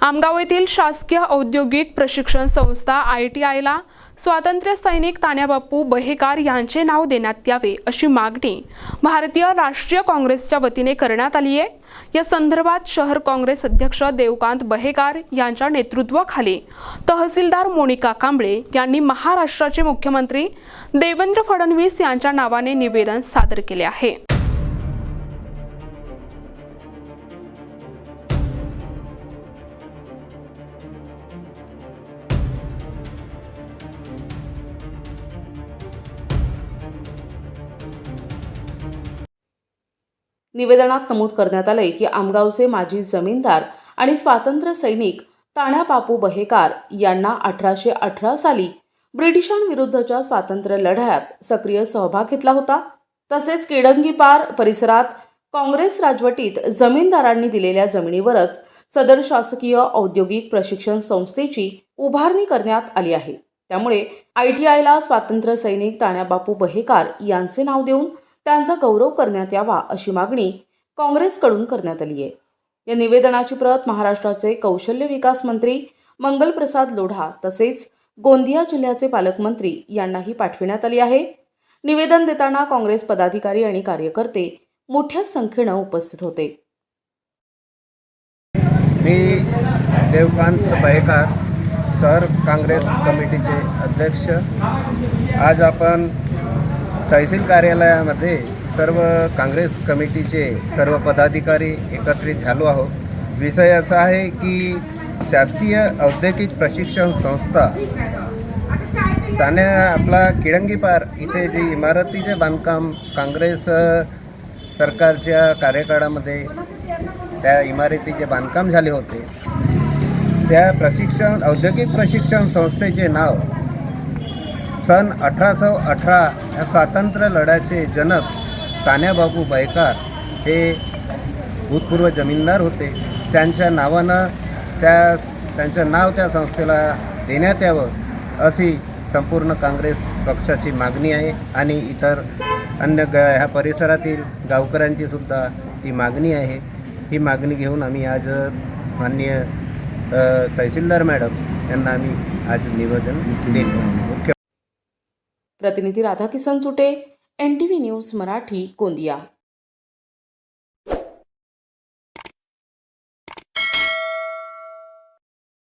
आमगाव येथील शासकीय औद्योगिक प्रशिक्षण संस्था ITIला स्वातंत्र्य सैनिक तान्याबापू बहेकार यांचे नाव देण्यात यावे अशी मागणी भारतीय राष्ट्रीय काँग्रेसच्या वतीने करण्यात आली आहे। या संदर्भात शहर काँग्रेस अध्यक्ष देवकांत बहेकार यांच्या नेतृत्वाखाली तहसीलदार मोनिका कांबळे यांनी महाराष्ट्राचे मुख्यमंत्री देवेंद्र फडणवीस यांच्या नावाने निवेदन सादर केले आहे। निवेदनात नमूद करण्यात आले की आमगावचे माजी जमीनदार आणि स्वातंत्र्य सैनिक तान्याबापू बहेकार यांना 1818 साली ब्रिटिशांविरुद्धच्या स्वातंत्र्य लढ्यात सक्रिय सहभाग घेतला होता। तसेच किडंगीपार परिसरात काँग्रेस राजवटीत जमीनदारांनी दिलेल्या जमिनीवरच सदर शासकीय औद्योगिक प्रशिक्षण संस्थेची उभारणी करण्यात आली आहे। त्यामुळे ITIला स्वातंत्र्य सैनिक तान्याबापू बहेकार यांचे नाव देऊन त्यांचा गौरव करण्यात यावा अशी मागणी काँग्रेसकडून करण्यात आली आहे। या निवेदनाची प्रत महाराष्ट्राचे कौशल्य विकास मंत्री मंगलप्रसाद लोढा तसेच गोंदिया जिल्ह्याचे पालकमंत्री यांनाही पाठविण्यात आली आहे। निवेदन देताना काँग्रेस पदाधिकारी आणि कार्यकर्ते मोठ्या संख्येने उपस्थित होते। मी देवकांत बहेकार, शहर काँग्रेस कमिटीचे अध्यक्ष। आज आपण तहसील कार्यालयामध्ये सर्व काँग्रेस कमिटीचे सर्व पदाधिकारी एकत्रित झालो आहोत। विषय असा आहे की शासकीय औद्योगिक प्रशिक्षण संस्था आपला किडंगीपार इथे जी इमारतीचे बांधकाम काँग्रेस सरकारच्या कार्यकाळामध्ये त्या इमारतीचे बांधकाम झाले होते, त्या औद्योगिक प्रशिक्षण संस्थेचे नाव सन 1818 या स्वातंत्र्य लढ्याचे जनक तान्याबापू बहेकार हे भूतपूर्व जमीनदार होते। त्यांच्या नावानं त्यांचं नाव त्या संस्थेला देण्यात यावं अशी संपूर्ण काँग्रेस पक्षाची मागणी आहे आणि इतर अन्य ह्या परिसरातील गावकऱ्यांची सुद्धा ती मागणी आहे। ही मागणी घेऊन आम्ही आज माननीय तहसीलदार मॅडम यांना आम्ही आज निवेदन देतो। प्रतिनिधी राधाकिसन सुटे, NTV न्यूज मराठी, गोंदिया।